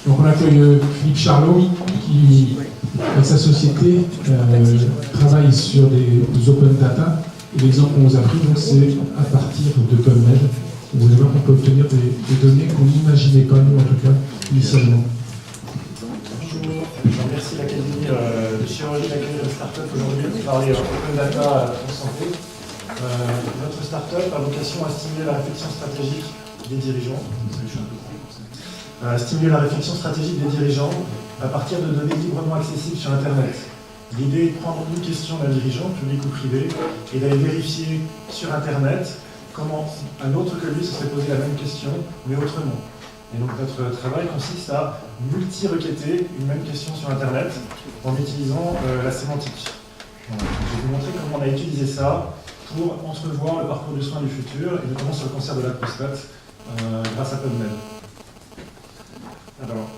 Donc on accueille Philippe Charlot qui, avec sa société, travaille sur des open data. Et l'exemple qu'on vous a pris, c'est à partir de PubMed. Vous allez voir qu'on peut obtenir des données qu'on n'imaginait pas, nous en tout cas, initialement. Bonjour, je remercie l'Académie de chirurgie d'accueillir une start-up aujourd'hui pour parler open data en santé. Notre start-up a vocation à stimuler la réflexion stratégique des dirigeants. Stimuler la réflexion stratégique des dirigeants à partir de données librement accessibles sur Internet. L'idée est de prendre une question d'un dirigeant, public ou privé, et d'aller vérifier sur Internet comment un autre que lui se serait posé la même question, mais autrement. Et donc notre travail consiste à multi-requêter une même question sur Internet en utilisant la sémantique. Voilà. Je vais vous montrer comment on a utilisé ça pour entrevoir le parcours de soins du futur, et notamment sur le cancer de la prostate, grâce à PubMed. Alors,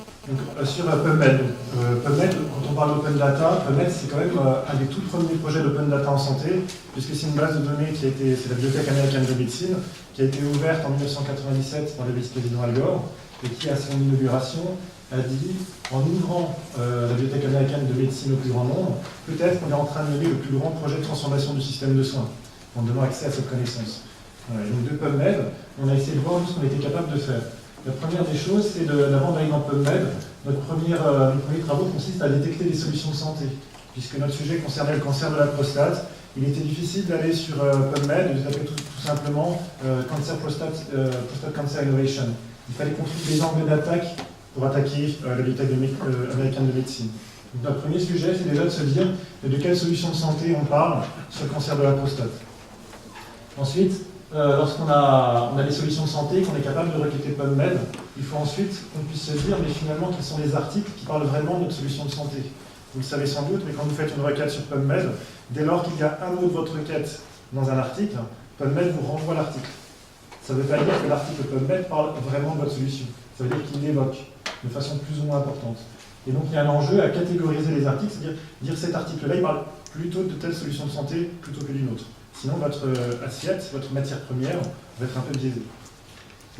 sur PubMed, quand on parle d'open data, PubMed c'est quand même un des tout premiers projets d'open data en santé, puisque c'est une base de données c'est la Bibliothèque américaine de médecine, qui a été ouverte en 1997 par le vice-président Al Gore, et qui, à son inauguration, a dit, en ouvrant la Bibliothèque américaine de médecine au plus grand nombre, peut-être qu'on est en train de mener le plus grand projet de transformation du système de soins, en donnant accès à cette connaissance. Et donc de PubMed, on a essayé de voir tout ce qu'on était capable de faire. La première des choses, c'est d'abord d'aller dans PubMed. Nos premiers travaux consistent à détecter des solutions de santé. Puisque notre sujet concernait le cancer de la prostate, il était difficile d'aller sur PubMed et de taper tout simplement prostate Cancer Innovation. Il fallait qu'on trouve des angles d'attaque pour attaquer la Bibliothèque américaine de médecine. Donc, notre premier sujet, c'est déjà de se dire de quelle solution de santé on parle sur le cancer de la prostate. Ensuite, lorsqu'on a des solutions de santé, qu'on est capable de requêter PubMed, il faut ensuite qu'on puisse se dire, mais finalement, quels sont les articles qui parlent vraiment de notre solution de santé. Vous le savez sans doute, mais quand vous faites une requête sur PubMed, dès lors qu'il y a un mot de votre requête dans un article, PubMed vous renvoie l'article. Ça ne veut pas dire que l'article PubMed parle vraiment de votre solution. Ça veut dire qu'il l'évoque de façon plus ou moins importante. Et donc il y a un enjeu à catégoriser les articles, c'est-à-dire dire cet article-là, il parle plutôt de telle solution de santé plutôt que d'une autre. Sinon, votre assiette, votre matière première, va être un peu biaisée.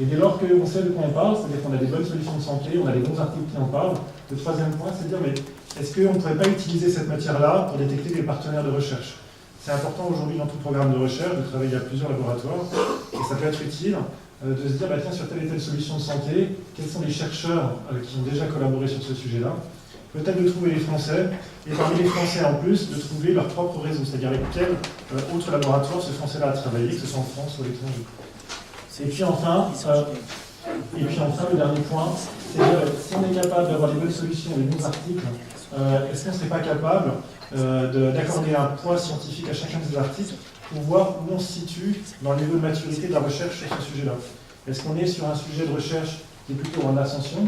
Et dès lors qu'on sait de quoi on parle, c'est-à-dire qu'on a des bonnes solutions de santé, on a des bons articles qui en parlent, le troisième point, c'est de dire, mais est-ce qu'on ne pourrait pas utiliser cette matière-là pour détecter des partenaires de recherche? C'est important aujourd'hui dans tout programme de recherche de travailler à plusieurs laboratoires, et ça peut être utile de se dire, bah, tiens, sur telle et telle solution de santé, quels sont les chercheurs qui ont déjà collaboré sur ce sujet-là? Peut-être de trouver les Français, et parmi les Français en plus, de trouver leur propre réseau, c'est-à-dire avec quel autre laboratoire ce Français-là a travaillé, que ce soit en France ou à l'étranger. Et puis enfin, le dernier point, c'est que si on est capable d'avoir les bonnes solutions, les bons articles, est-ce qu'on ne serait pas capable d'accorder un poids scientifique à chacun de ces articles pour voir où on se situe dans le niveau de maturité de la recherche sur ce sujet-là? Est-ce qu'on est sur un sujet de recherche qui est plutôt en ascension?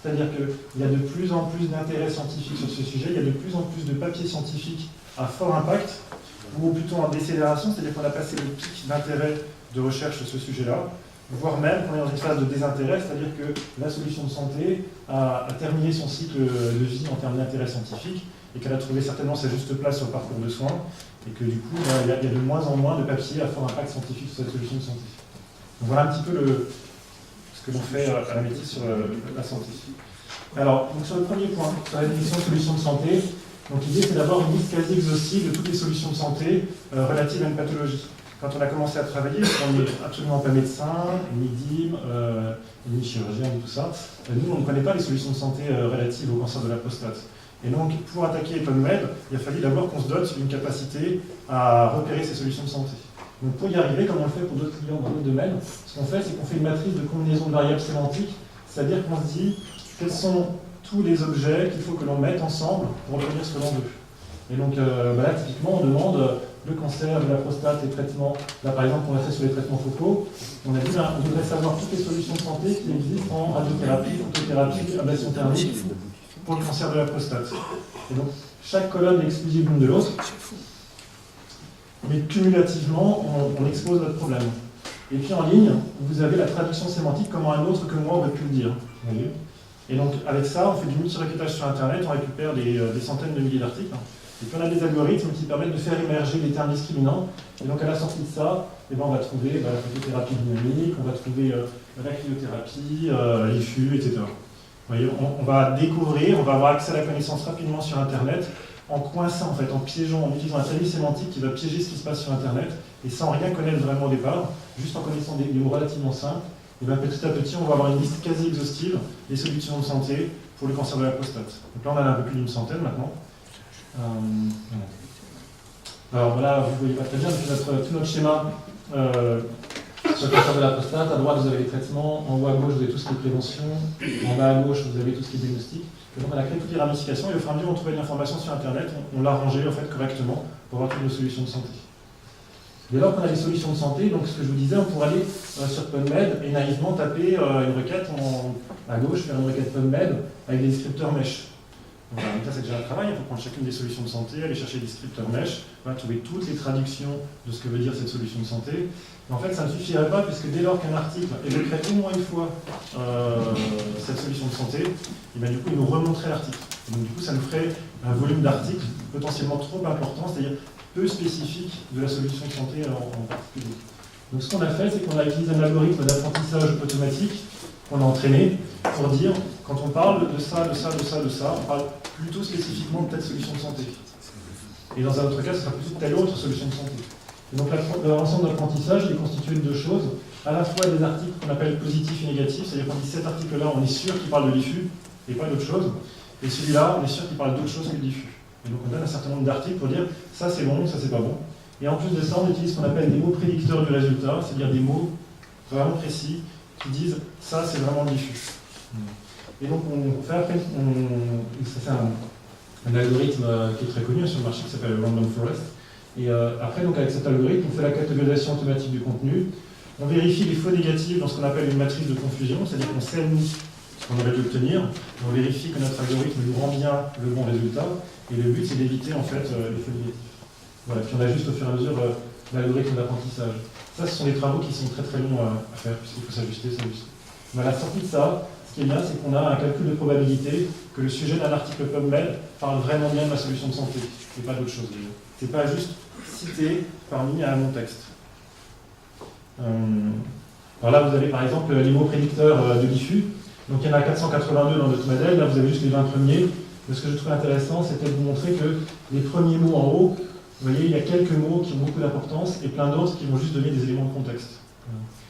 C'est-à-dire qu'il y a de plus en plus d'intérêt scientifique sur ce sujet, il y a de plus en plus de papiers scientifiques à fort impact, ou plutôt en décélération, c'est-à-dire qu'on a passé le pic d'intérêt de recherche sur ce sujet-là, voire même qu'on est dans une phase de désintérêt, c'est-à-dire que la solution de santé a terminé son cycle de vie en termes d'intérêt scientifique, et qu'elle a trouvé certainement sa juste place sur le parcours de soins, et que du coup, il y a de moins en moins de papiers à fort impact scientifique sur cette solution de santé. Donc voilà un petit peu ce que l'on fait à la médecine sur la santé. Alors, donc sur le premier point, sur la définition de solutions de santé, donc l'idée c'est d'avoir une liste quasi exhaustive de toutes les solutions de santé relatives à une pathologie. Quand on a commencé à travailler, on n'est absolument pas médecin, ni DIM, ni chirurgien, ni tout ça. Nous, on ne connaît pas les solutions de santé relatives au cancer de la prostate. Et donc, pour attaquer PubMed, il a fallu d'abord qu'on se dote d'une capacité à repérer ces solutions de santé. Donc pour y arriver, comme on le fait pour d'autres clients dans d'autres domaines, ce qu'on fait, c'est qu'on fait une matrice de combinaison de variables sémantiques, c'est-à-dire qu'on se dit quels sont tous les objets qu'il faut que l'on mette ensemble pour obtenir ce que l'on veut. Et donc là, typiquement, on demande le cancer de la prostate, les traitements. Là, par exemple, on a fait sur les traitements focaux. On a dit, on voudrait savoir toutes les solutions de santé qui existent en radiothérapie, photothérapie, ablation thermique pour le cancer de la prostate. Et donc, chaque colonne est exclusive l'une de l'autre. Mais cumulativement, on expose notre problème. Et puis en ligne, vous avez la traduction sémantique, comment un autre que moi aurait pu le dire. Et donc avec ça, on fait du multi-requêtage sur Internet, on récupère des centaines de milliers d'articles. Et puis on a des algorithmes qui permettent de faire émerger les termes discriminants. Et donc à la sortie de ça, on va trouver la photothérapie dynamique, on va trouver la cryothérapie, les FU, etc. Vous voyez, on va découvrir, on va avoir accès à la connaissance rapidement sur Internet, en coinçant, en fait, en piégeant, en utilisant un service sémantique qui va piéger ce qui se passe sur Internet, et sans rien connaître vraiment au départ, juste en connaissant des mots relativement simples, et bien petit à petit, on va avoir une liste quasi exhaustive des solutions de santé pour le cancer de la prostate. Donc là, on en a un peu plus d'une centaine maintenant. Voilà. Alors voilà, vous voyez pas très bien, tout notre schéma sur le cancer de la prostate. À droite, vous avez les traitements, en haut à gauche, vous avez tout ce qui est prévention, en bas à gauche, vous avez tout ce qui est diagnostic. Et donc on a créé toutes les ramifications, et au fur et à mesure, on trouvait de l'information sur Internet, on l'a rangé en fait correctement pour avoir toutes nos solutions de santé. Dès lors qu'on a des solutions de santé, donc ce que je vous disais, on pourrait aller sur PubMed et naïvement taper une requête à gauche, faire une requête PubMed avec des descripteurs mesh. Donc ça c'est déjà un travail, il faut prendre chacune des solutions de santé, aller chercher des descripteurs mesh, trouver toutes les traductions de ce que veut dire cette solution de santé. Mais en fait, ça ne suffirait pas, puisque dès lors qu'un article évoquerait au moins une fois cette solution de santé, et bien, du coup, il nous remonterait l'article. Donc du coup, ça nous ferait un volume d'articles potentiellement trop important, c'est-à-dire peu spécifique de la solution de santé en particulier. Donc ce qu'on a fait, c'est qu'on a utilisé un algorithme d'apprentissage automatique qu'on a entraîné pour dire, quand on parle de ça, on parle plutôt spécifiquement de telle solution de santé. Et dans un autre cas, ce sera plutôt de telle autre solution de santé. Et donc l'ensemble d'apprentissage est constitué de deux choses, à la fois des articles qu'on appelle positifs et négatifs, c'est-à-dire qu'on dit cet article-là, on est sûr qu'il parle de l'IFU et pas d'autre chose, et celui-là, on est sûr qu'il parle d'autre chose que de l'IFU. Et donc on donne un certain nombre d'articles pour dire ça c'est bon, ça c'est pas bon. Et en plus de ça, on utilise ce qu'on appelle des mots prédicteurs du résultat, c'est-à-dire des mots vraiment précis qui disent ça c'est vraiment l'IFU. Et donc on fait après, ça c'est un algorithme qui est très connu sur le marché qui s'appelle Random Forest. Et après, donc, avec cet algorithme, on fait la catégorisation automatique du contenu. On vérifie les faux négatifs dans ce qu'on appelle une matrice de confusion, c'est-à-dire qu'on sait, nous, ce qu'on aurait dû obtenir. On vérifie que notre algorithme nous rend bien le bon résultat. Et le but, c'est d'éviter, en fait, les faux négatifs. Voilà, puis on ajuste au fur et à mesure l'algorithme d'apprentissage. Ça, ce sont des travaux qui sont très très longs à faire, puisqu'il faut s'ajuster. Mais à la sortie de ça, ce qui est bien, c'est qu'on a un calcul de probabilité que le sujet d'un article PubMed parle vraiment bien de la solution de santé, et pas d'autre chose. C'est pas juste cité parmi un long texte. Alors là, vous avez par exemple les mots prédicteurs de l'IFU. Donc il y en a 482 dans notre modèle. Là, vous avez juste les 20 premiers. Mais ce que je trouvais intéressant, c'était de vous montrer que les premiers mots en haut, vous voyez, il y a quelques mots qui ont beaucoup d'importance et plein d'autres qui vont juste donner des éléments de contexte.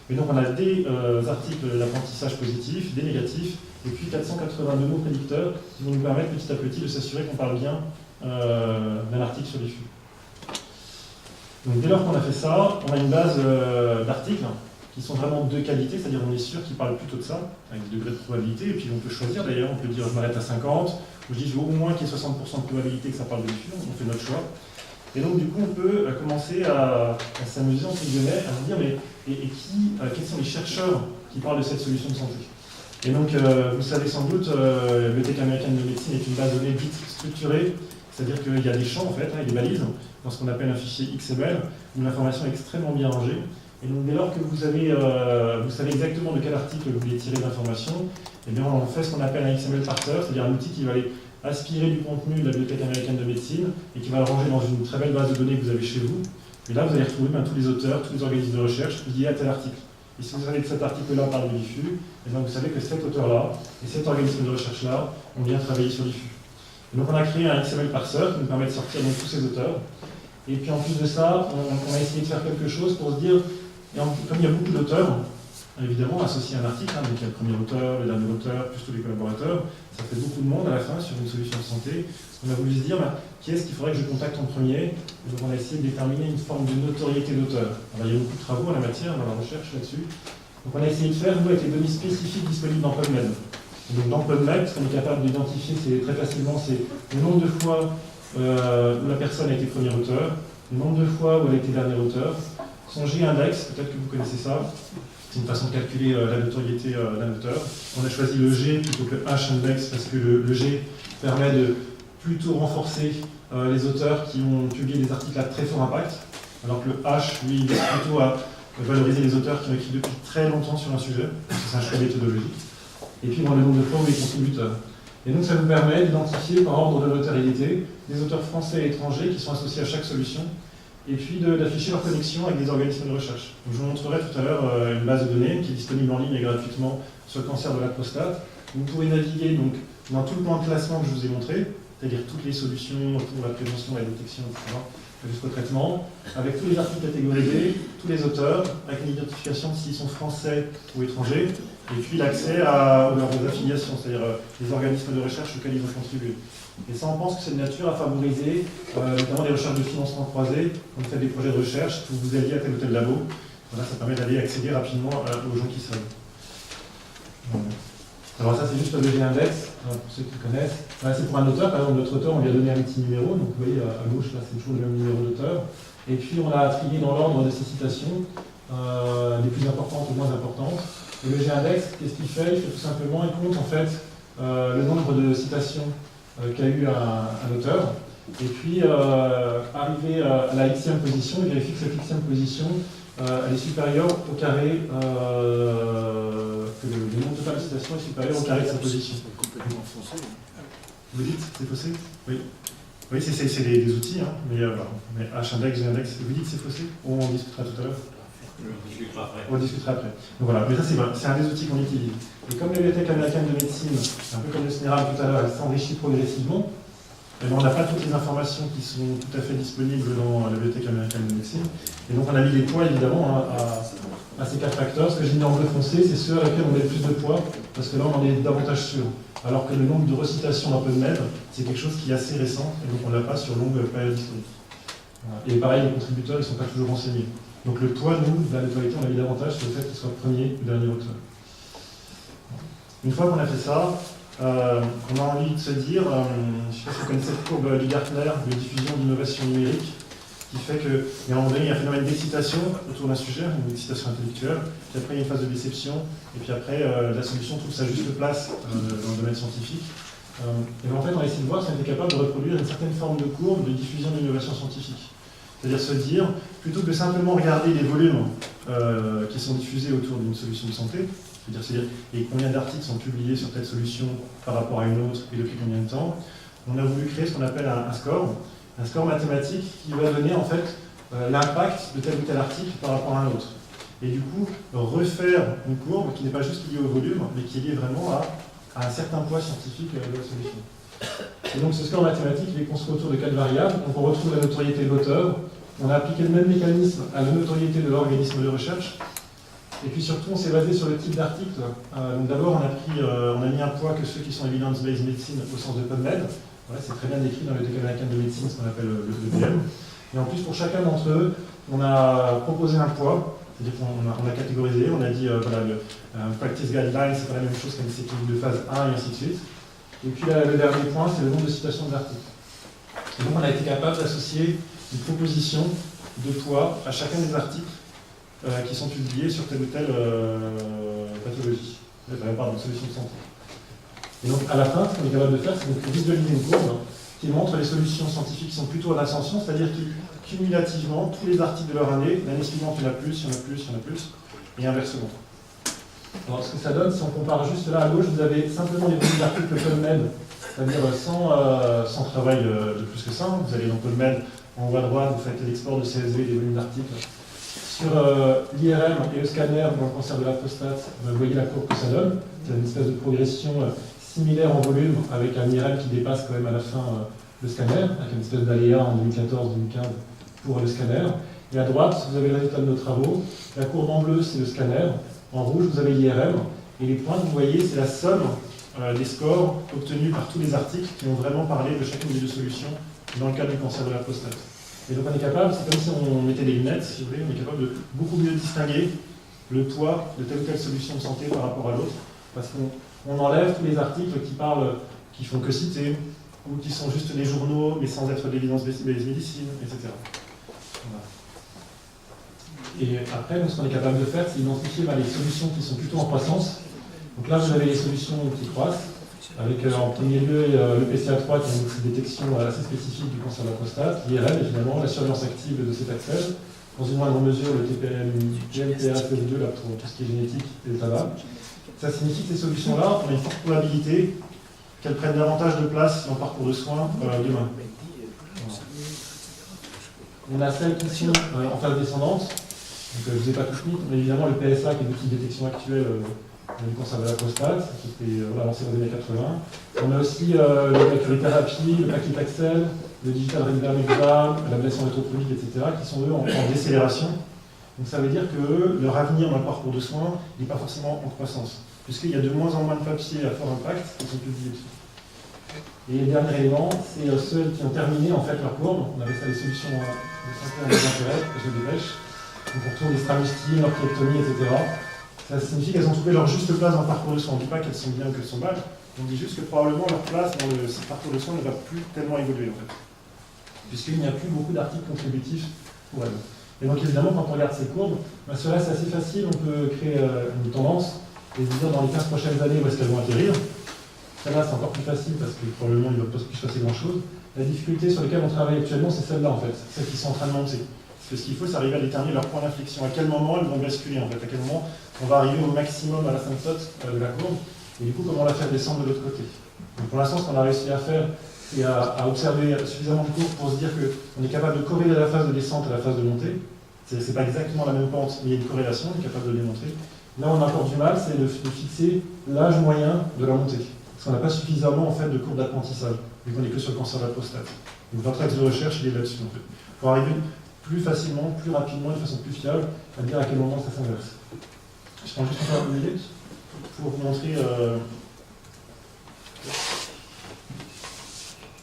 Et donc on a des articles d'apprentissage positifs, des négatifs, et puis 482 mots prédicteurs qui vont nous permettre petit à petit de s'assurer qu'on parle bien d'un article sur l'IFU. Donc dès lors qu'on a fait ça, on a une base d'articles qui sont vraiment de qualité, c'est-à-dire on est sûr qu'ils parlent plutôt de ça, avec des degrés de probabilité, et puis on peut choisir d'ailleurs, on peut dire je m'arrête à 50, ou je dis je veux au moins qu'il y ait 60% de probabilité que ça parle de l'IFU, on fait notre choix. Et donc du coup on peut commencer à s'amuser entre guillemets, à se dire mais quels sont les chercheurs qui parlent de cette solution de santé. Et donc vous savez sans doute, la Bibliothèque américaine de médecine est une base de données dite structurée, c'est-à-dire qu'il y a des champs en fait, il y a des balises, dans ce qu'on appelle un fichier XML, où l'information est extrêmement bien rangée. Et donc dès lors que vous savez exactement de quel article vous voulez tirer l'information, eh bien on fait ce qu'on appelle un XML parser, c'est-à-dire un outil qui va aller aspirer du contenu de la Bibliothèque américaine de médecine et qui va le ranger dans une très belle base de données que vous avez chez vous. Et là, vous allez retrouver tous les auteurs, tous les organismes de recherche liés à tel article. Et si vous savez que cet article-là parle de l'IFU, eh bien vous savez que cet auteur-là et cet organisme de recherche-là ont bien travaillé sur l'IFU. Et donc on a créé un XML parser qui nous permet de sortir donc, tous ces auteurs. Et puis en plus de ça, on a essayé de faire quelque chose pour se dire, comme il y a beaucoup d'auteurs, évidemment associé à un article, donc il y a le premier auteur, le dernier auteur, plus tous les collaborateurs, ça fait beaucoup de monde à la fin sur une solution de santé. On a voulu se dire, qui est-ce qu'il faudrait que je contacte en premier? Et donc on a essayé de déterminer une forme de notoriété d'auteur. Alors il y a beaucoup de travaux en la matière, dans la recherche là-dessus. Donc on a essayé de faire, nous, avec les données spécifiques disponibles dans PubMed. Et donc dans PubMed, ce qu'on est capable d'identifier, c'est très facilement, c'est le nombre de fois où la personne a été premier auteur, le nombre de fois où elle a été dernier auteur, son G-index, peut-être que vous connaissez ça, c'est une façon de calculer la notoriété d'un auteur. On a choisi le G plutôt que le H-index parce que le G permet de plutôt renforcer les auteurs qui ont publié des articles à très fort impact, alors que le H, lui, il vise plutôt à valoriser les auteurs qui ont écrit depuis très longtemps sur un sujet, parce que c'est un choix méthodologique. Et puis, le nombre de fois où les contributeurs. Et donc, ça nous permet d'identifier par ordre de notoriété des auteurs français et étrangers qui sont associés à chaque solution. et puis d'afficher leur connexion avec des organismes de recherche. Donc, je vous montrerai tout à l'heure une base de données qui est disponible en ligne et gratuitement sur le cancer de la prostate. Vous pourrez naviguer donc, dans tout le plan de classement que je vous ai montré, c'est-à-dire toutes les solutions pour la prévention, la détection, etc., jusqu'au traitement, avec tous les articles catégorisés, tous les auteurs, avec une identification s'ils sont français ou étrangers, et puis l'accès à leurs affiliations, c'est-à-dire les organismes de recherche auxquels ils ont contribué. Et ça, on pense que c'est de nature à favoriser notamment des recherches de financement croisées, quand vous faites des projets de recherche, que vous alliez à tel ou tel labo. Voilà, ça permet d'aller accéder rapidement aux gens qui savent. Alors ça, c'est juste le G-index, pour ceux qui connaissent. Là, c'est pour un auteur, par exemple, notre auteur, on lui a donné un petit numéro, donc vous voyez à gauche, là, c'est toujours le même numéro d'auteur. Et puis, on l'a trié dans l'ordre de ses citations, les plus importantes ou moins importantes. Et le G-index, qu'est-ce qu'il fait? Il fait tout simplement, il compte en fait le nombre de citations qu'a eu un auteur. Et puis, arrivé à la xème position, il vérifie que cette xème position, elle est supérieure au carré, que le nombre total de citations est supérieur au carré de sa position. Vous dites, c'est faussé? Oui. Oui, c'est des outils, hein, mais H-index, G-index, vous dites c'est faussé? On en discutera tout à l'heure. On discutera après. Donc voilà, mais ça c'est un des outils qu'on utilise. Et comme la Bibliothèque américaine de médecine, un peu comme le SNERAM tout à l'heure, elle s'enrichit progressivement, et on n'a pas toutes les informations qui sont tout à fait disponibles dans la Bibliothèque américaine de médecine. Et donc on a mis des poids évidemment à ces 4 facteurs. Ce que j'ai mis en bleu foncé, c'est ceux à laquelle on met le plus de poids, parce que là on en est davantage sûr. Alors que le nombre de recitations dans PubMed, c'est quelque chose qui est assez récent, et donc on ne l'a pas sur longue période historique. Voilà. Et pareil, les contributeurs, ils ne sont pas toujours renseignés. Donc le poids, nous, de la notoriété, on a mis davantage sur le fait qu'il soit premier ou dernier auteur. Une fois qu'on a fait ça, on a envie de se dire, je ne sais pas si vous connaissez cette courbe Lee Gartner de diffusion d'innovation numérique, qui fait qu'à un moment donné, il y a un phénomène d'excitation autour d'un sujet, une excitation intellectuelle, puis après il y a une phase de déception, et puis après la solution trouve sa juste place dans le domaine scientifique. Et en fait, on a essayé de voir si on était capable de reproduire une certaine forme de courbe de diffusion d'innovation scientifique. C'est-à-dire se dire, plutôt que de simplement regarder les volumes qui sont diffusés autour d'une solution de santé, c'est-à-dire et combien d'articles sont publiés sur telle solution par rapport à une autre et depuis combien de temps, on a voulu créer ce qu'on appelle un score mathématique qui va donner en fait l'impact de tel ou tel article par rapport à un autre. Et du coup, refaire une courbe qui n'est pas juste liée au volume, mais qui est liée vraiment à un certain poids scientifique de la solution. Et donc ce score mathématique, il est construit autour de 4 variables. Donc on retrouve la notoriété de l'auteur, on a appliqué le même mécanisme à la notoriété de l'organisme de recherche, et puis surtout on s'est basé sur le type d'article. Donc d'abord on a mis un poids que ceux qui sont evidence-based medicine au sens de PubMed. Voilà, c'est très bien décrit dans le Bibliothèque américaine de médecine, ce qu'on appelle le BM. Et en plus pour chacun d'entre eux, on a proposé un poids, c'est-à-dire qu'on a catégorisé, on a dit voilà, le practice guideline, c'est pas la même chose qu'un CPI de phase 1 et ainsi de suite. Et puis le dernier point, c'est le nombre de citations d'articles. Et donc on a été capable d'associer une proposition de poids à chacun des articles qui sont publiés sur telle ou telle pathologie, pardon, solution de santé. Et donc à la fin, ce qu'on est capable de faire, c'est de visualiser une courbe qui montre les solutions scientifiques qui sont plutôt en ascension, c'est-à-dire qui cumulativement, tous les articles de leur année, l'année suivante, il y en a plus, il y en a plus, il y en a plus, et inversement. Alors ce que ça donne, si on compare juste là à gauche, vous avez simplement les volumes d'articles PubMed, c'est-à-dire sans travail de plus que ça. Vous allez dans PubMed, en haut à droite, vous faites l'export de CSV des volumes d'articles. Sur l'IRM et le scanner dans le cancer de la prostate, vous voyez la courbe que ça donne. C'est une espèce de progression similaire en volume, avec un IRM qui dépasse quand même à la fin le scanner, avec une espèce d'aléa en 2014-2015 pour le scanner. Et à droite, vous avez le résultat de nos travaux. La courbe en bleu, c'est le scanner. En rouge, vous avez l'IRM. Et les points que vous voyez, c'est la somme des scores obtenus par tous les articles qui ont vraiment parlé de chacune des deux solutions dans le cas du cancer de la prostate. Et donc on est capable, c'est comme si on mettait des lunettes, si vous voulez, on est capable de beaucoup mieux distinguer le poids de telle ou telle solution de santé par rapport à l'autre, parce qu'on enlève tous les articles qui parlent, qui font que citer, ou qui sont juste des journaux, mais sans être d'évidence-based médecine, etc. Voilà. Et après, donc, ce qu'on est capable de faire, c'est identifier les solutions qui sont plutôt en croissance. Donc là, vous avez les solutions qui croissent, avec en premier lieu le PCA3 qui est une détection assez spécifique du cancer de la prostate, l'IRM évidemment, la surveillance active de cet accès, dans une moindre mesure le TPM-PRSF2 là, pour tout ce qui est génétique et le tabac. Ça signifie que ces solutions-là, on a une forte probabilité qu'elles prennent davantage de place dans le parcours de soins demain. On a celles qui sont en phase descendante. Donc, je ne vous ai pas toutes mises, mais évidemment le PSA, qui est l'outil de détection actuel du cancer de la prostate, qui était lancé dans les années 80. On a aussi la mercurythérapie, le paclitaxel, le digital radiogramme, l'ablation rétrophonique, etc., qui sont eux en décélération. Donc ça veut dire que leur avenir dans le parcours de soins n'est pas forcément en croissance, puisqu'il y a de moins en moins de papiers à fort impact qui sont publiés dessus. Et le dernier élément, c'est ceux qui ont terminé en fait leur courbe. On avait ça les solutions de santé en intérêt, je dépêche. Donc on retrouve les stramustine, l'orchiectomie, etc. Ça signifie qu'elles ont trouvé leur juste place dans le parcours de soins. On ne dit pas qu'elles sont bien ou qu'elles sont mal, on dit juste que probablement leur place dans le parcours de soins ne va plus tellement évoluer en fait. Puisqu'il n'y a plus beaucoup d'articles contributifs pour elles. Et donc évidemment, quand on regarde ces courbes, cela c'est assez facile, on peut créer une tendance et se dire dans les 15 prochaines années où est-ce qu'elles vont atterrir. Celle-là c'est encore plus facile parce que probablement il ne va pas plus passer grand-chose. La difficulté sur laquelle on travaille actuellement, c'est celle-là en fait, celles qui sont en train de monter. Parce que ce qu'il faut, c'est arriver à déterminer leur point d'inflexion. À quel moment elles vont basculer en fait, à quel moment on va arriver au maximum à l'asymptote de la courbe, et du coup comment la faire descendre de l'autre côté. Donc pour l'instant, ce qu'on a réussi à faire, c'est à observer suffisamment de courbes pour se dire qu'on est capable de corréler la phase de descente à la phase de montée. C'est pas exactement la même pente, mais il y a une corrélation, on est capable de le démontrer. Là, on a encore du mal, c'est de fixer l'âge moyen de la montée. Parce qu'on n'a pas suffisamment en fait, de courbe d'apprentissage, vu qu'on n'est que sur le cancer de la prostate. Donc notre axe de recherche, il est là-dessus en fait. Pour arriver plus facilement, plus rapidement, de façon plus fiable, à dire à quel moment ça s'inverse. Je prends juste encore une minute pour vous montrer.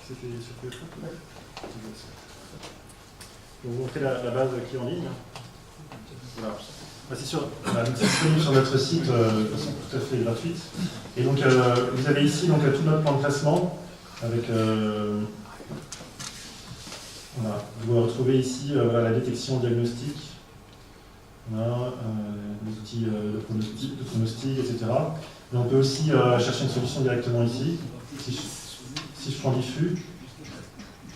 C'était pour vous montrer la base qui est en ligne. Voilà. C'est disponible sur notre site de façon tout à fait gratuite. Et donc vous avez ici donc, tout notre plan de classement avec voilà. Vous retrouvez ici la détection diagnostique, voilà, les outils de pronostic, etc. Mais on peut aussi chercher une solution directement ici, si je prends diffus.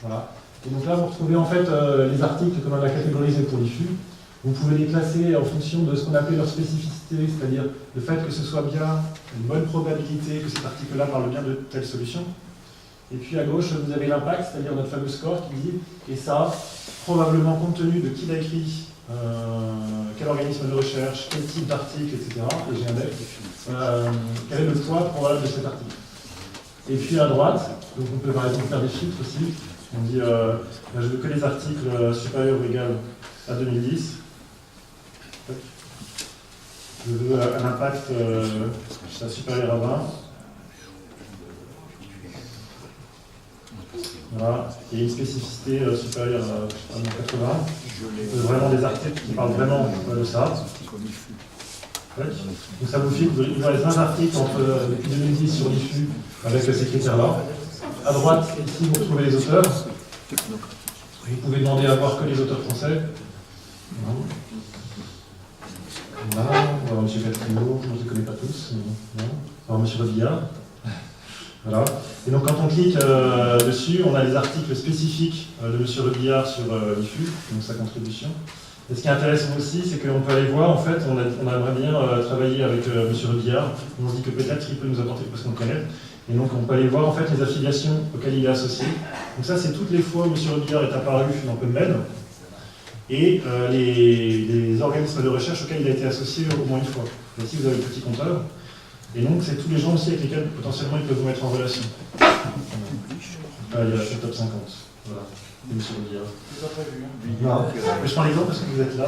Voilà. Et donc là, vous retrouvez en fait les articles que l'on a catégorisés pour diffus. Vous pouvez les classer en fonction de ce qu'on appelle leur spécificité, c'est-à-dire le fait que ce soit bien une bonne probabilité que cet article-là parle bien de telle solution. Et puis à gauche, vous avez l'impact, c'est-à-dire notre fameux score qui dit, et ça, probablement compte tenu de qui l'a écrit, quel organisme de recherche, quel type d'article, etc. Et j'ai un deck, quel est le poids probable de cet article. Et puis à droite, donc on peut par exemple faire des chiffres aussi. On dit, je veux que les articles supérieurs ou égaux à 2010. Je veux un impact supérieur à 20. Voilà. Et une spécificité supérieure à 80. Vraiment des articles qui parlent vraiment de ça. Donc ça vous fait que vous aurez 20 articles depuis 2010 sur diffus avec ces critères-là. À droite, ici, vous retrouvez les auteurs. Vous pouvez demander à voir que les auteurs français. Là, on va voir M. Catrino, je ne les connais pas tous. On va voir M. Robillard. Voilà. Et donc quand on clique dessus, on a les articles spécifiques de M. Robillard sur diffus, donc sa contribution. Et ce qui est intéressant aussi, c'est qu'on peut aller voir, en fait, on aimerait bien travailler avec M. Robillard. On se dit que peut-être il peut nous apporter parce qu'on le connaît. Et donc on peut aller voir en fait les affiliations auxquelles il est associé. Donc ça, c'est toutes les fois où M. Robillard est apparu dans PubMed et les organismes de recherche auxquels il a été associé au moins une fois. Ici, vous avez le petit compteur. Et donc, c'est tous les gens aussi avec lesquels potentiellement ils peuvent vous mettre en relation. Il y a le top 50. Voilà. Et M. Robillard. Je prends l'exemple parce que vous êtes là.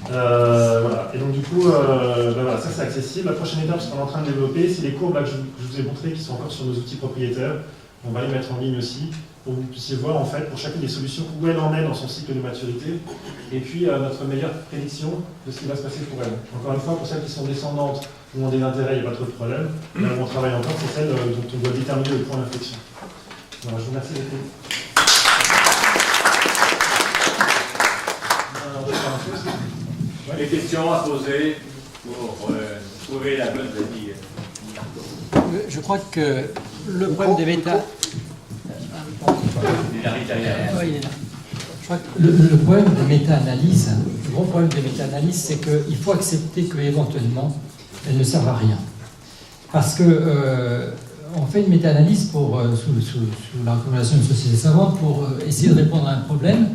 Voilà. Et donc du coup, voilà, ça c'est accessible. La prochaine étape, ce qu'on est en train de développer, c'est les courbes là, que je vous ai montrées qui sont encore sur nos outils propriétaires. On va les mettre en ligne aussi pour que vous puissiez voir en fait pour chacune des solutions où elle en est dans son cycle de maturité et puis notre meilleure prédiction de ce qui va se passer pour elle. Encore une fois, pour celles qui sont descendantes ou ont des intérêts, il n'y a pas trop de problème. Là où on travaille encore, c'est celle dont on doit déterminer le point d'inflexion. Voilà, je vous remercie beaucoup. Des questions à poser pour trouver la bonne vie. Je crois que le problème des méta... Je crois que le problème des méta-analyses, le gros problème des méta-analyses, c'est qu'il faut accepter qu'éventuellement, elles ne servent à rien. Parce que on fait une méta-analyse sous la recommandation d'une société savante pour essayer de répondre à un problème.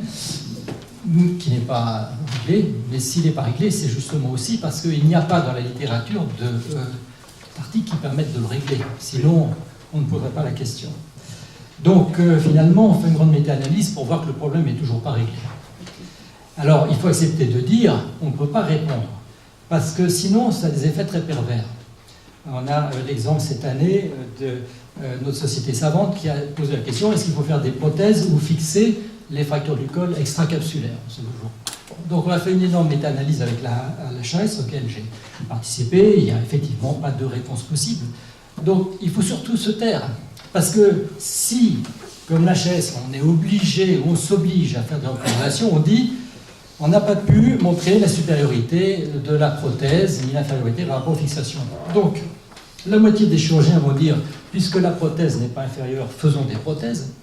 qui n'est pas réglé, mais s'il n'est pas réglé, c'est justement aussi parce qu'il n'y a pas dans la littérature d'articles qui permettent de le régler. Sinon, on ne poserait pas la question. Donc, finalement, on fait une grande méta-analyse pour voir que le problème n'est toujours pas réglé. Alors, il faut accepter de dire on ne peut pas répondre, parce que sinon, ça a des effets très pervers. On a l'exemple cette année de notre société savante qui a posé la question est-ce qu'il faut faire des prothèses ou fixer les fractures du col extracapsulaires. Donc on a fait une énorme méta-analyse avec la HAS auquel j'ai participé. Il n'y a effectivement pas de réponse possible. Donc il faut surtout se taire. Parce que si, comme la HAS, on est obligé, on s'oblige à faire des recommandations, on dit on n'a pas pu montrer la supériorité de la prothèse ni l'infériorité par rapport aux fixations. Donc la moitié des chirurgiens vont dire puisque la prothèse n'est pas inférieure, faisons des prothèses.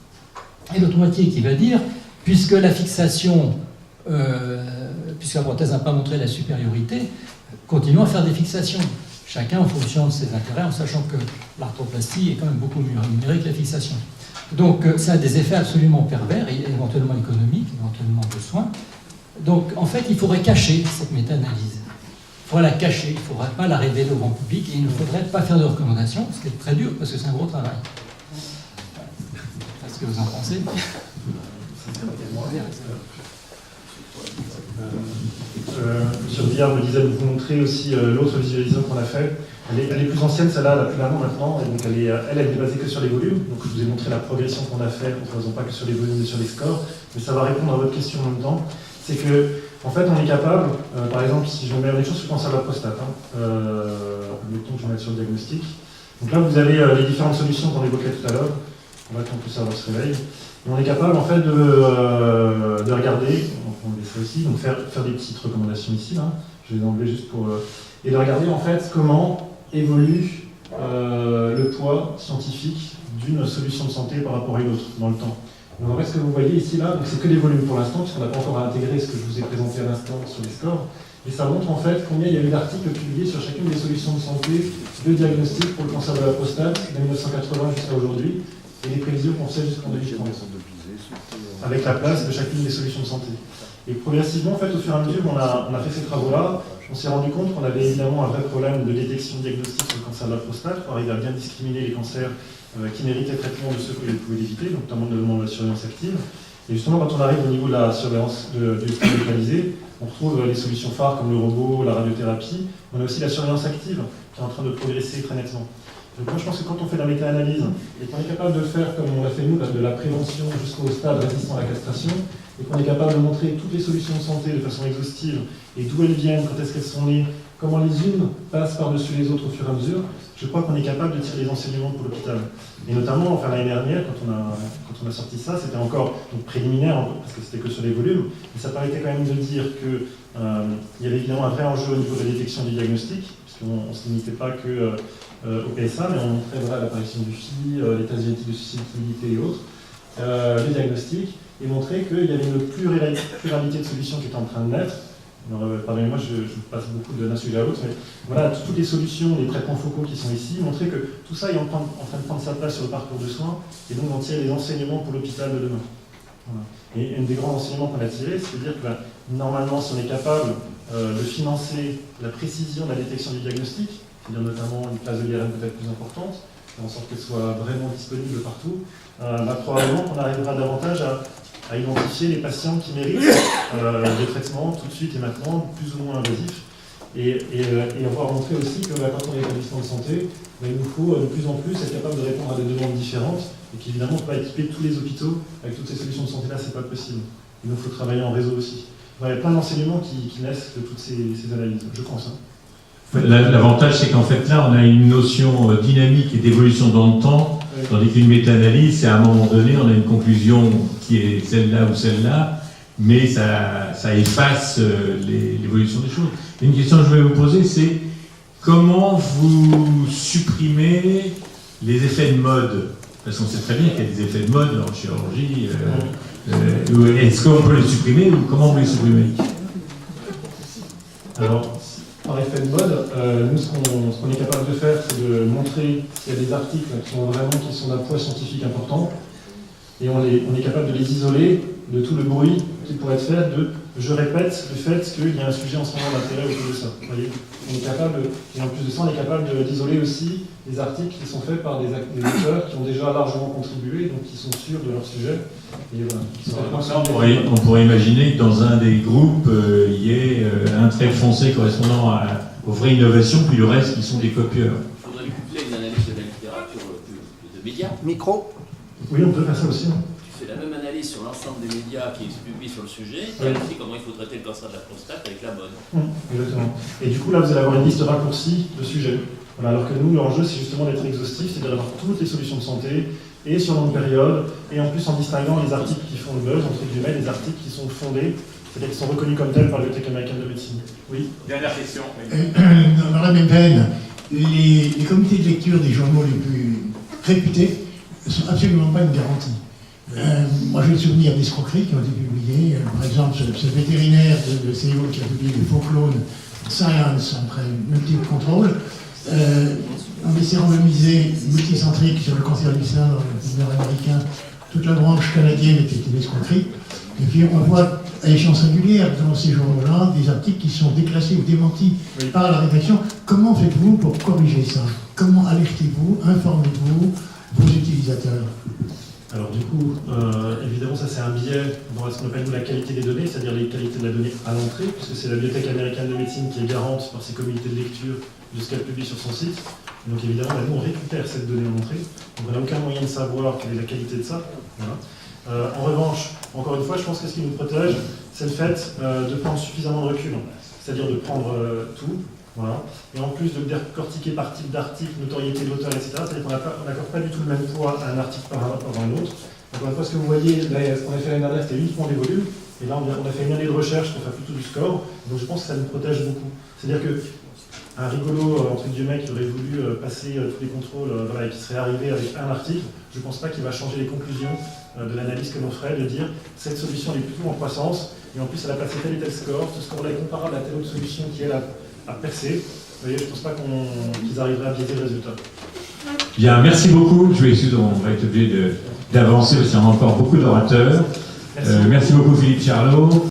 Et l'autre moitié qui va dire, puisque la fixation, puisque la prothèse n'a pas montré la supériorité, continuons à faire des fixations. Chacun en fonction de ses intérêts, en sachant que l'arthroplastie est quand même beaucoup mieux rémunérée que la fixation. Donc ça a des effets absolument pervers, et éventuellement économiques, éventuellement de soins. Donc en fait, il faudrait cacher cette méta-analyse. Il faudrait la cacher, il ne faudrait pas la révéler au grand public, et il ne faudrait pas faire de recommandations, ce qui est très dur, parce que c'est un gros travail. Qu'est-ce que vous en pensez? Monsieur Billard me disait de vous montrer aussi l'autre visualisation qu'on a fait. Elle est plus ancienne, celle-là, la plus large maintenant, et donc elle est basée que sur les volumes. Donc je vous ai montré la progression qu'on a faite, en ne faisant pas que sur les volumes et sur les scores, mais ça va répondre à votre question en même temps. C'est que, en fait, on est capable, par exemple, si je mets des choses sur le cancer de la prostate, mettons que je mette sur le diagnostic. Donc là, vous avez les différentes solutions qu'on évoquait tout à l'heure. On va qu'on puisse avoir ce réveil. Et on est capable en fait de regarder, on le fait aussi, donc faire des petites recommandations ici, là. Je vais les enlever juste pour... et de regarder en fait comment évolue le poids scientifique d'une solution de santé par rapport à une autre dans le temps. Donc en fait ce que vous voyez ici là, c'est que les volumes pour l'instant, puisqu'on n'a pas encore intégré ce que je vous ai présenté à l'instant sur les scores, et ça montre en fait combien il y a eu d'articles publiés sur chacune des solutions de santé de diagnostic pour le cancer de la prostate de 1980 jusqu'à aujourd'hui, et les prévisions qu'on sait jusqu'en 2030, avec la place de chacune des solutions de santé. Et progressivement, en fait, au fur et à mesure, on a fait ces travaux-là, on s'est rendu compte qu'on avait évidemment un vrai problème de détection diagnostique sur le cancer de la prostate, pour arriver à bien discriminer les cancers qui méritaient traitement de ceux qui pouvaient l'éviter, donc notamment de la surveillance active. Et justement, quand on arrive au niveau de la surveillance du stade localisé, on retrouve les solutions phares comme le robot, la radiothérapie. On a aussi la surveillance active qui est en train de progresser très nettement. Donc moi je pense que quand on fait la méta-analyse et qu'on est capable de faire comme on l'a fait nous, de la prévention jusqu'au stade résistant à la castration, et qu'on est capable de montrer toutes les solutions de santé de façon exhaustive, et d'où elles viennent, quand est-ce qu'elles sont nées, comment les unes passent par-dessus les autres au fur et à mesure, je crois qu'on est capable de tirer les enseignements pour l'hôpital. Et notamment, enfin, l'année dernière, quand on a sorti ça, c'était encore donc, préliminaire, parce que c'était que sur les volumes, mais ça permettait quand même de dire qu'il y avait évidemment un vrai enjeu au niveau de la détection du diagnostic, puisqu'on ne se limitait pas que au PSA, mais on montrait voilà, l'apparition du FI, l'état génétique de susceptibilité et autres, les diagnostics, et montrer qu'il y avait une pluralité de solutions qui était en train de naître. Pardonnez-moi, je passe beaucoup d'un sujet à l'autre, mais voilà, toutes les solutions, les traitements focaux qui sont ici, montrer que tout ça est en train de prendre sa place sur le parcours de soins, et donc d'en tirer les enseignements pour l'hôpital de demain. Voilà. Et un des grands enseignements qu'on a tirés, c'est de dire que normalement, si on est capable de financer la précision de la détection du diagnostic, c'est-à-dire notamment une place de l'IRM peut-être plus importante, faire en sorte qu'elle soit vraiment disponible partout, probablement qu'on arrivera davantage à identifier les patients qui méritent des traitements tout de suite et maintenant, plus ou moins invasifs, et avoir montré aussi que quand on est établissement de santé, il nous faut de plus en plus être capable de répondre à des demandes différentes, et qu'évidemment, on ne peut pas équiper tous les hôpitaux avec toutes ces solutions de santé-là, c'est pas possible. Il nous faut travailler en réseau aussi. Il y a plein d'enseignements qui naissent de toutes ces analyses, je pense. L'avantage, c'est qu'en fait, là, on a une notion dynamique et d'évolution dans le temps, tandis qu'une méta-analyse, c'est à un moment donné, on a une conclusion qui est celle-là ou celle-là, mais ça efface l'évolution des choses. Et une question que je voulais vous poser, c'est comment vous supprimez les effets de mode? Parce qu'on sait très bien qu'il y a des effets de mode en chirurgie. Est-ce qu'on peut les supprimer ou comment vous les supprimez? Alors, par effet de mode, nous, ce qu'on est capable de faire, c'est de montrer qu'il y a des articles qui sont d'un poids scientifique important, et on est capable de les isoler de tout le bruit qui pourrait être fait de je répète le fait qu'il y a un sujet en ce moment d'intérêt autour de ça. Vous voyez, on est capable, et en plus de ça, on est capable d'isoler aussi les articles qui sont faits par des auteurs qui ont déjà largement contribué, donc qui sont sûrs de leur sujet. Et voilà, qui sont on pourrait imaginer que dans un des groupes, il y ait un trait foncé correspondant aux vraies innovations, puis le reste qui sont des copieurs. Il faudrait lui coupler une analyse de la littérature de médias. Micro. Oui, on peut faire ça aussi. Hein. Tu fais la même analyse sur l'ensemble des médias qui se publient sur le sujet, et aussi comment il faut traiter le cancer de la prostate avec la mode. Exactement. Et du coup, là, vous allez avoir une liste raccourcie de sujets. Voilà, alors que nous, l'enjeu, c'est justement d'être exhaustif, c'est d'avoir toutes les solutions de santé, et sur longue période, et en plus en distinguant les articles qui font le buzz, entre guillemets, les articles qui sont fondés, c'est-à-dire qui sont reconnus comme tels par la Bibliothèque américaine de médecine. Oui. Dernière question. Dans la même veine, les comités de lecture des journaux les plus réputés ne sont absolument pas une garantie. Moi, j'ai le souvenir d'escroqueries qui ont été publiées. Par exemple, ce vétérinaire de Séoul qui a publié les faux clones Science après multiple contrôle, en essayant de miser multicentrique sur le cancer du sein dans le nord-américain, toute la branche canadienne était une escroquerie. Et puis on voit à échéance régulière dans ces journaux-là des articles qui sont déclassés ou démentis par la rédaction. Comment faites-vous pour corriger ça? Comment alertez-vous, informez-vous vos utilisateurs? Alors du coup, évidemment, ça c'est un biais dans ce qu'on appelle nous la qualité des données, c'est-à-dire les qualités de la donnée à l'entrée, puisque c'est la Bibliothèque américaine de médecine qui est garante par ses comités de lecture de ce qu'elle publie sur son site. Donc évidemment, nous on récupère cette donnée en entrée, donc on n'a aucun moyen de savoir quelle est la qualité de ça. Voilà. En revanche, encore une fois, je pense que ce qui nous protège, c'est le fait de prendre suffisamment de recul, c'est-à-dire de prendre tout. Voilà. Et en plus de le décortiquer par type d'article, notoriété de l'auteur, etc., c'est-à-dire qu'on n'accorde pas du tout le même poids à un article par rapport à un autre. Encore une fois, ce que vous voyez, là, ce qu'on a fait l'année dernière, c'était uniquement des volumes, et là, on a fait une année de recherche pour faire plutôt du score, donc je pense que ça nous protège beaucoup. C'est-à-dire qu'un rigolo, entre guillemets, qui aurait voulu passer tous les contrôles, voilà, et qui serait arrivé avec un article, je ne pense pas qu'il va changer les conclusions de l'analyse que l'on ferait, de dire cette solution est plutôt en croissance, et en plus elle a passé tel et tel score, ce score-là est comparable à telle autre solution qui elle a percé. Vous voyez, je ne pense pas qu'ils arriveraient à biaiser le résultat. Bien, merci beaucoup. Je vais on va être obligé d'avancer parce qu'il y a encore beaucoup d'orateurs. Merci beaucoup Philippe Charlot.